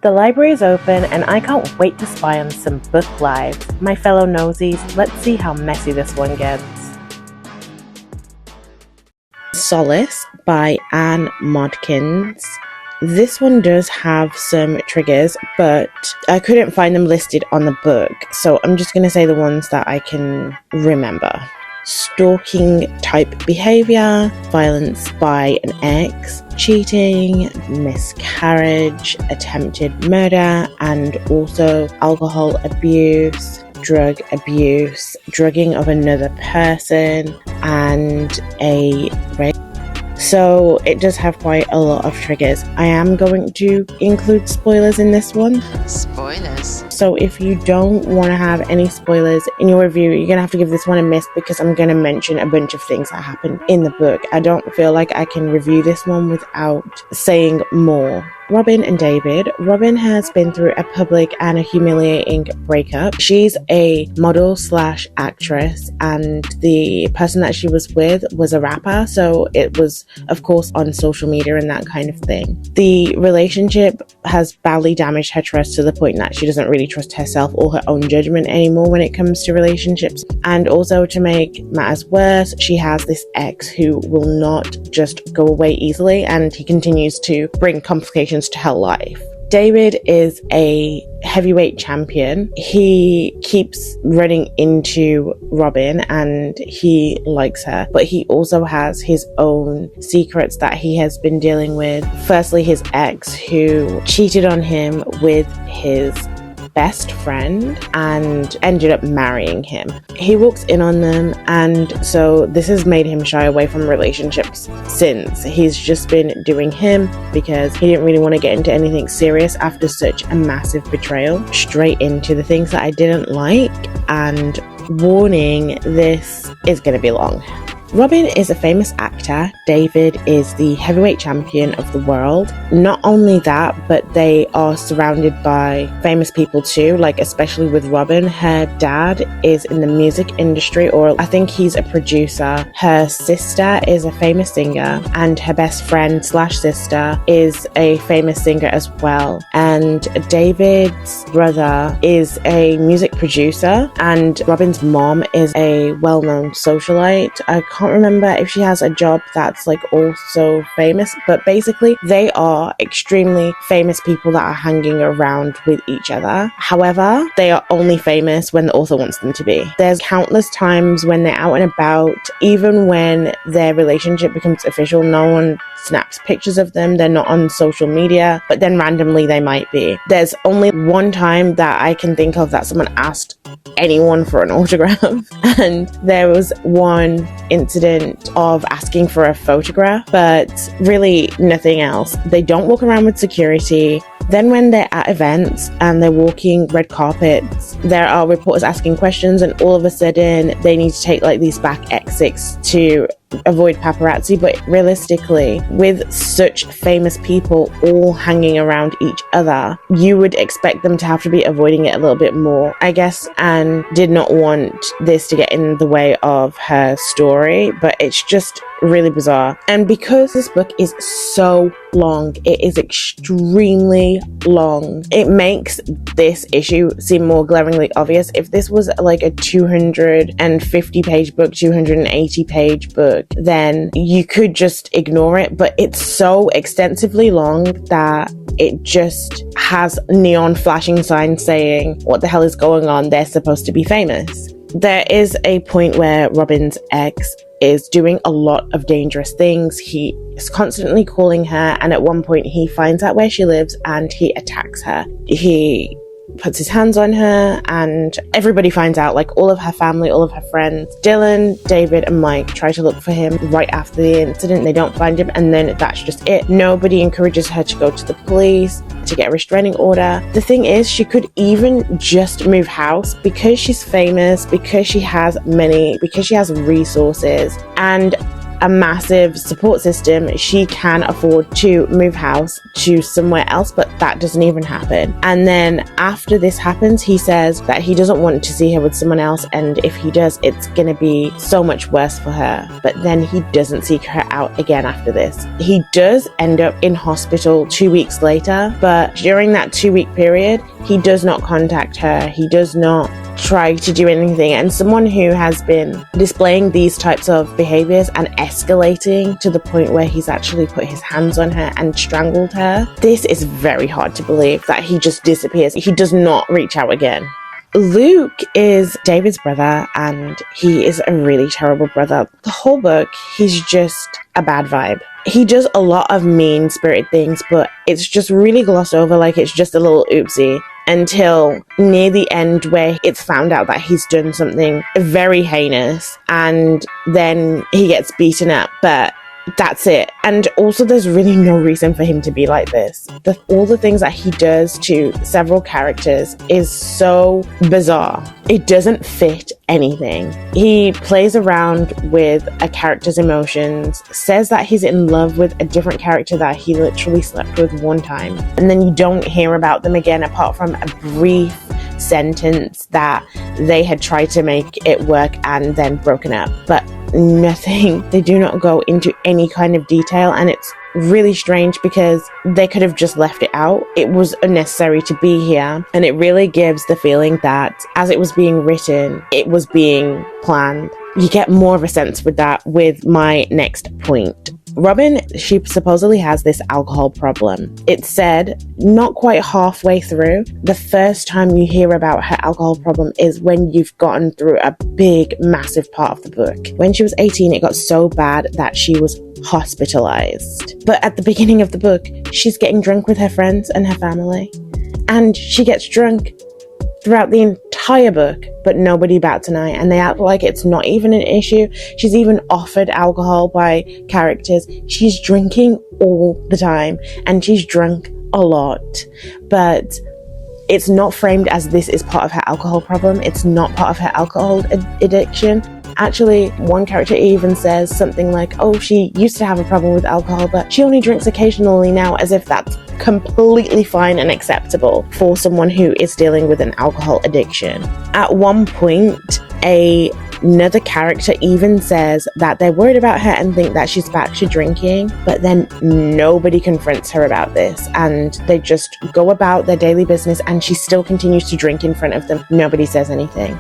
The library is open and I can't wait to spy on some book lives. My fellow nosies, let's see how messy this one gets. Solace by Anne Modkins. This one does have some triggers, but I couldn't find them listed on the book, so I'm just going to say the ones that I can remember. Stalking type behaviour, violence by an ex, cheating, miscarriage, attempted murder, and also alcohol abuse, drug abuse, drugging of another person, and a rape. So it does have quite a lot of triggers. I am going to include spoilers in this one. Spoilers? So if you don't want to have any spoilers in your review, you're going to have to give this one a miss because I'm going to mention a bunch of things that happened in the book. I don't feel like I can review this one without saying more. Robin and David. Robin has been through a public and a humiliating breakup. She's a model slash actress, and the person that she was with was a rapper, so it was of course on social media and that kind of thing. The relationship has badly damaged her trust to the point that she doesn't really trust herself or her own judgment anymore when it comes to relationships. And also, to make matters worse, she has this ex who will not just go away easily, and he continues to bring complications to her life. David is a heavyweight champion. He keeps running into Robin and he likes her, but he also has his own secrets that he has been dealing with. Firstly, his ex, who cheated on him with his best friend and ended up marrying him. He walks in on them, and so this has made him shy away from relationships since. He's just been doing him because he didn't really want to get into anything serious after such a massive betrayal. Straight into the things that I didn't like, and warning, this is going to be long. Robin is a famous actor. David is the heavyweight champion of the world. Not only that, but they are surrounded by famous people too, like especially with Robin. Her dad is in the music industry, or I think he's a producer. Her sister is a famous singer, and her best friend slash sister is a famous singer as well. And David's brother is a music producer, and Robin's mom is a well-known socialite. I can't remember if she has a job that's like also famous, but basically they are extremely famous people that are hanging around with each other. However, they are only famous when the author wants them to be. There's countless times when they're out and about, even when their relationship becomes official, no one snaps pictures of them. They're not on social media, but then randomly they might be. There's only one time that I can think of that someone asked anyone for an autograph, and there was one incident of asking for a photograph, but really nothing else. They don't walk around with security. Then when they're at events and they're walking red carpets, there are reporters asking questions, and all of a sudden they need to take like these back exits to avoid paparazzi. But realistically, with such famous people all hanging around each other, you would expect them to have to be avoiding it a little bit more. I guess Anne did not want this to get in the way of her story, but it's just really bizarre. And because this book is so long, it is extremely long, it makes this issue seem more glaringly obvious. If this was like a 250 page book, 280 page book, then you could just ignore it, but it's so extensively long that it just has neon flashing signs saying, what the hell is going on? They're supposed to be famous. There is a point where Robin's ex is doing a lot of dangerous things. He is constantly calling her, and at one point he finds out where she lives and he attacks her. He puts his hands on her, and everybody finds out, like all of her family, all of her friends. Dylan, David, and Mike try to look for him right after the incident. They don't find him, and then that's just it. Nobody encourages her to go to the police to get a restraining order. The thing is, she could even just move house because she's famous, because she has resources, and a massive support system, she can afford to move house to somewhere else, but that doesn't even happen. And then after this happens, he says that he doesn't want to see her with someone else, and if he does, it's gonna be so much worse for her. But then he doesn't seek her out again after this. He does end up in hospital 2 weeks later, but during that 2-week period, he does not contact her. He does not try to do anything. And someone who has been displaying these types of behaviors and escalating to the point where he's actually put his hands on her and strangled her, this is very hard to believe that he just disappears. He does not reach out again. Luke is David's brother, and he is a really terrible brother. The whole book, he's just a bad vibe. He does a lot of mean-spirited things, but it's just really glossed over, like it's just a little oopsie, until near the end where it's found out that he's done something very heinous, and then he gets beaten up, but that's it. And also there's really no reason for him to be like this. All the things that he does to several characters is so bizarre. It doesn't fit anything. He plays around with a character's emotions, says that he's in love with a different character that he literally slept with one time, and then you don't hear about them again apart from a brief sentence that they had tried to make it work and then broken up, but nothing. They do not go into any kind of detail, and it's really strange because they could have just left it out. It was unnecessary to be here, and it really gives the feeling that as it was being written, it was being planned. You get more of a sense with that with my next point. Robin, she supposedly has this alcohol problem. It's said not quite halfway through, the first time you hear about her alcohol problem is when you've gotten through a big, massive part of the book. When she was 18, it got so bad that she was hospitalized. But at the beginning of the book, she's getting drunk with her friends and her family. And she gets drunk throughout the entire book, but nobody bats an eye, and they act like it's not even an issue. She's even offered alcohol by characters. She's drinking all the time, and she's drunk a lot, but it's not framed as this is part of her alcohol problem. It's not part of her alcohol addiction. Actually, one character even says something like, oh, she used to have a problem with alcohol, but she only drinks occasionally now, as if that's completely fine and acceptable for someone who is dealing with an alcohol addiction. At one point, another character even says that they're worried about her and think that she's back to drinking, but then nobody confronts her about this, and they just go about their daily business, and she still continues to drink in front of them. Nobody says anything.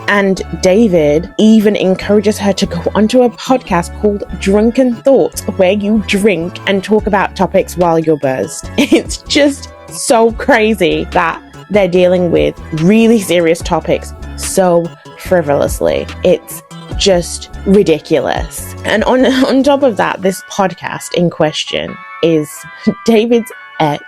And David even encourages her to go onto a podcast called Drunken Thoughts, where you drink and talk about topics while you're buzzed. It's just so crazy that they're dealing with really serious topics so frivolously. It's just ridiculous. And on top of that, this podcast in question is David's ex.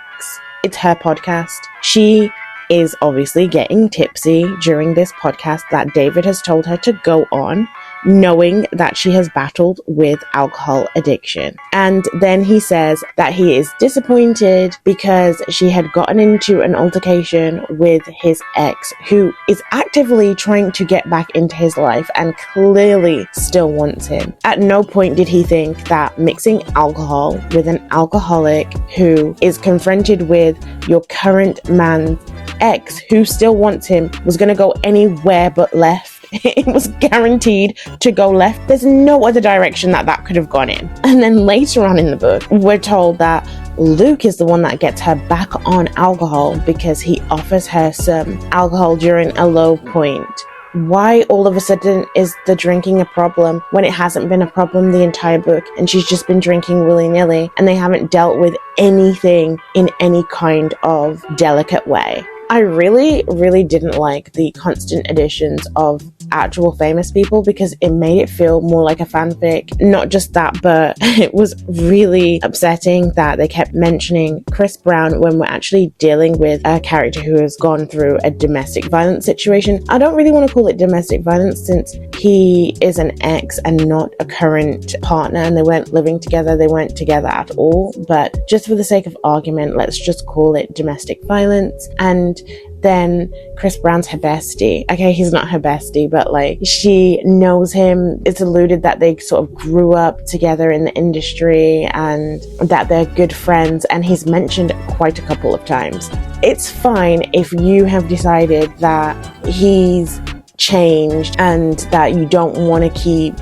It's her podcast. She is obviously getting tipsy during this podcast that David has told her to go on, knowing that she has battled with alcohol addiction. And then he says that he is disappointed because she had gotten into an altercation with his ex, who is actively trying to get back into his life and clearly still wants him. At no point did he think that mixing alcohol with an alcoholic who is confronted with your current man's ex who still wants him was going to go anywhere but left. It was guaranteed to go left. There's no other direction that could have gone in. And then later on in the book, we're told that Luke is the one that gets her back on alcohol because he offers her some alcohol during a low point. Why all of a sudden is the drinking a problem when it hasn't been a problem the entire book, and she's just been drinking willy-nilly and they haven't dealt with anything in any kind of delicate way? I really, really didn't like the constant additions of actual famous people because it made it feel more like a fanfic. Not just that, but it was really upsetting that they kept mentioning Chris Brown when we're actually dealing with a character who has gone through a domestic violence situation. I don't really want to call it domestic violence since he is an ex and not a current partner, and they weren't living together, they weren't together at all, but just just for the sake of argument, let's just call it domestic violence. And then Chris Brown's her bestie. Okay, he's not her bestie, but like, she knows him. It's alluded that they sort of grew up together in the industry and that they're good friends, and he's mentioned quite a couple of times. It's fine if you have decided that he's changed and that you don't want to keep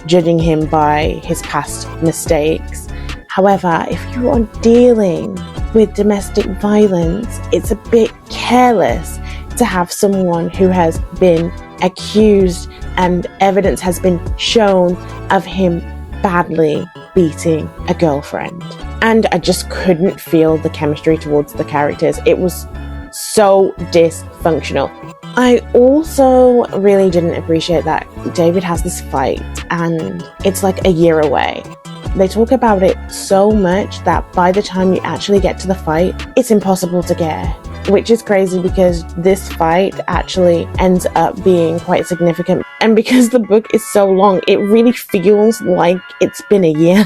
judging him by his past mistakes. However, if you are dealing with domestic violence, it's a bit careless to have someone who has been accused and evidence has been shown of him badly beating a girlfriend. And I just couldn't feel the chemistry towards the characters. It was so dysfunctional. I also really didn't appreciate that David has this fight and it's like a year away. They talk about it so much that by the time you actually get to the fight, it's impossible to get. Which is crazy because this fight actually ends up being quite significant. And because the book is so long, it really feels like it's been a year.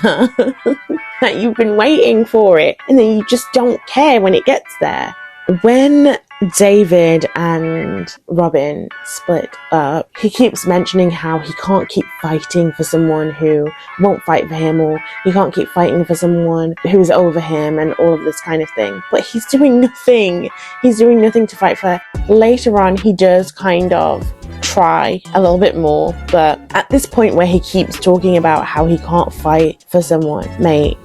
That you've been waiting for it and then you just don't care when it gets there. When David and Robin split up, he keeps mentioning how he can't keep fighting for someone who won't fight for him, or he can't keep fighting for someone who's over him and all of this kind of thing. But he's doing nothing. He's doing nothing to fight for her. Later on, he does kind of try a little bit more, but at this point where he keeps talking about how he can't fight for someone, mate,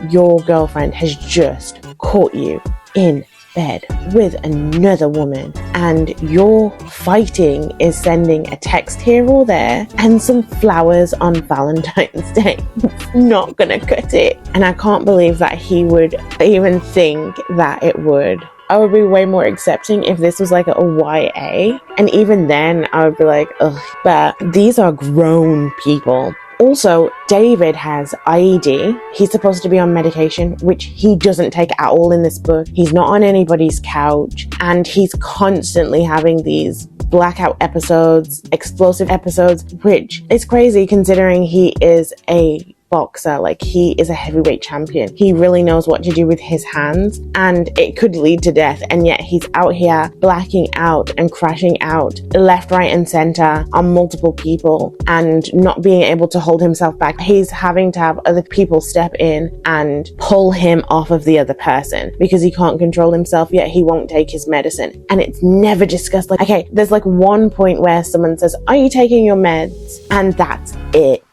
your girlfriend has just caught you in bed with another woman and your fighting is sending a text here or there and some flowers on Valentine's Day. It's not gonna cut it. And I can't believe that he would even think that it would. I would be way more accepting if this was like a YA, and even then I would be like, ugh. But these are grown people. Also, David has IED. He's supposed to be on medication, which he doesn't take at all in this book. He's not on anybody's couch, and he's constantly having these blackout episodes, explosive episodes, which is crazy considering he is a boxer. Like, he is a heavyweight champion. He really knows what to do with his hands, and it could lead to death, and yet he's out here blacking out and crashing out left, right and center on multiple people and not being able to hold himself back. He's having to have other people step in and pull him off of the other person because he can't control himself, yet he won't take his medicine. And it's never discussed. Like, okay, there's like one point where someone says, "Are you taking your meds?" And that's it.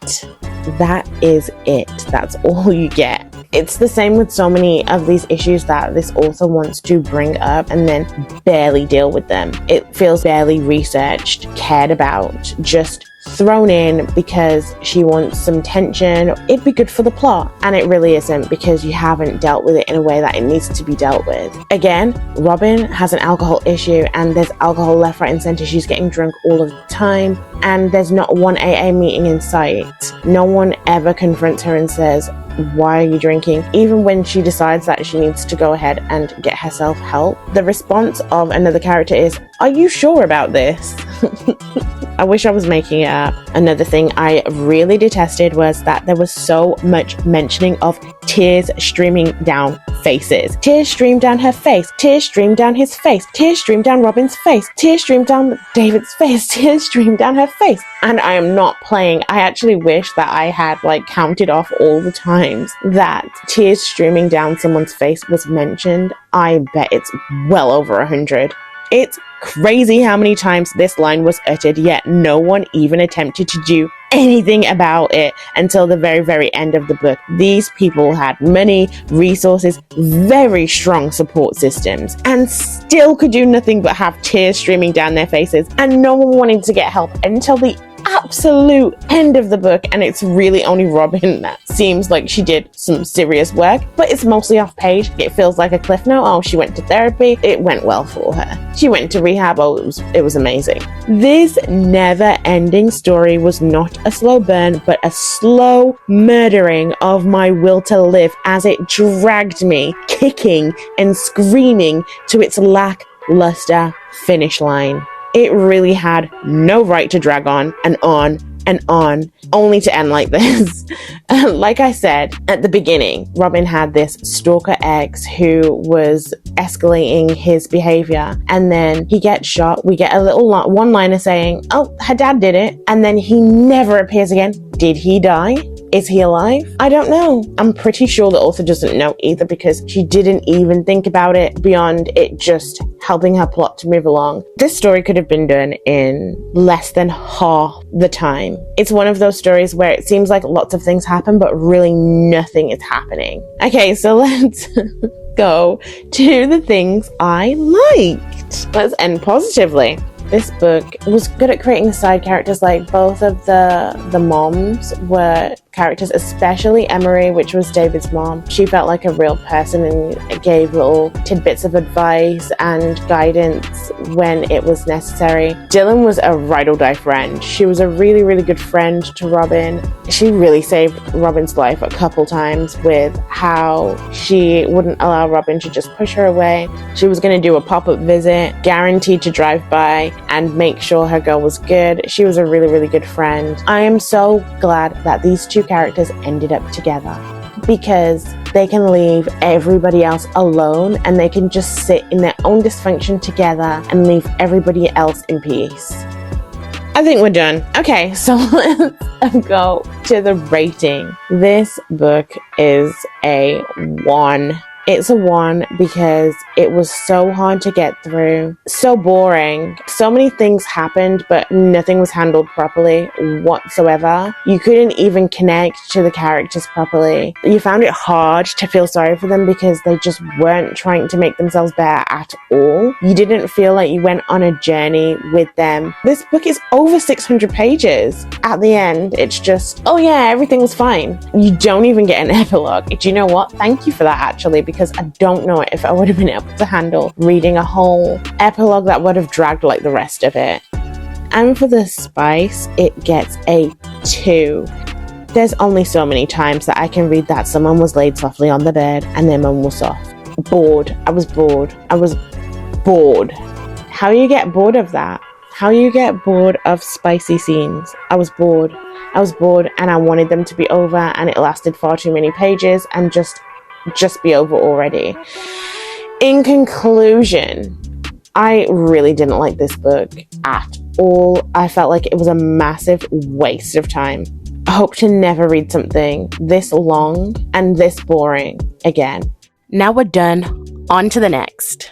That is it. That's all you get. It's the same with so many of these issues that this author wants to bring up and then barely deal with them. It feels barely researched, cared about, just thrown in because she wants some tension. It'd be good for the plot, and it really isn't because you haven't dealt with it in a way that it needs to be dealt with. Again, Robin has an alcohol issue and there's alcohol left, right and center. She's getting drunk all of the time and there's not one AA meeting in sight. No one ever confronts her and says, "Why are you drinking?" Even when she decides that she needs to go ahead and get herself help, the response of another character is, "Are you sure about this?" I wish I was making it up. Another thing I really detested was that there was so much mentioning of tears streaming down faces. Tears streamed down her face. Tears streamed down his face. Tears streamed down Robin's face. Tears streamed down David's face. Tears streamed down her face. And I am not playing. I actually wish that I had like counted off all the times that tears streaming down someone's face was mentioned. I bet it's well over 100. It's crazy how many times this line was uttered, yet no one even attempted to do anything about it until the very, very end of the book. These people had money, resources, very strong support systems, and still could do nothing but have tears streaming down their faces, and no one wanted to get help until the absolute end of the book. And it's really only Robin that seems like she did some serious work, but it's mostly off page. It feels like a cliff note. Oh, she went to therapy, it went well for her. She went to rehab, oh, it was amazing. This never ending story was not a slow burn, but a slow murdering of my will to live as it dragged me kicking and screaming to its lackluster finish line. It really had no right to drag on and on and on, only to end like this. Like I said at the beginning, Robin had this stalker ex who was escalating his behavior, and then he gets shot. We get a little one-liner saying, oh, her dad did it, and then he never appears again. Did he die? Is he alive? I don't know. I'm pretty sure the author doesn't know either, because she didn't even think about it beyond it just helping her plot to move along. This story could have been done in less than half the time. It's one of those stories where it seems like lots of things happen, but really nothing is happening. Okay, so let's go to the things I liked. Let's end positively. This book was good at creating side characters. Like, both of the moms were characters, especially Emery, which was David's mom. She felt like a real person and gave little tidbits of advice and guidance when it was necessary. Dylan was a ride or die friend. She was a really, really good friend to Robin. She really saved Robin's life a couple times with how she wouldn't allow Robin to just push her away. She was going to do a pop-up visit, guaranteed to drive by and make sure her girl was good. She was a really, really good friend. I am so glad that these two characters ended up together, because they can leave everybody else alone and they can just sit in their own dysfunction together and leave everybody else in peace. I think we're done. Okay, so let's go to the rating. This book is a 1. It's a 1 because it was so hard to get through, so boring. So many things happened, but nothing was handled properly whatsoever. You couldn't even connect to the characters properly. You found it hard to feel sorry for them because they just weren't trying to make themselves better at all. You didn't feel like you went on a journey with them. This book is over 600 pages. At the end, it's just, oh yeah, everything was fine. You don't even get an epilogue. Do you know what? Thank you for that, actually, because I don't know if I would have been able to handle reading a whole epilogue that would have dragged like the rest of it. And for the spice, it gets a 2. There's only so many times that I can read that someone was laid softly on the bed and their mum was soft. Bored. I was bored. How you get bored of that? How you get bored of spicy scenes? I was bored, and I wanted them to be over, and it lasted far too many pages and just be over already. In conclusion, I really didn't like this book at all. I felt like it was a massive waste of time. I hope to never read something this long and this boring again. Now we're done. On to the next.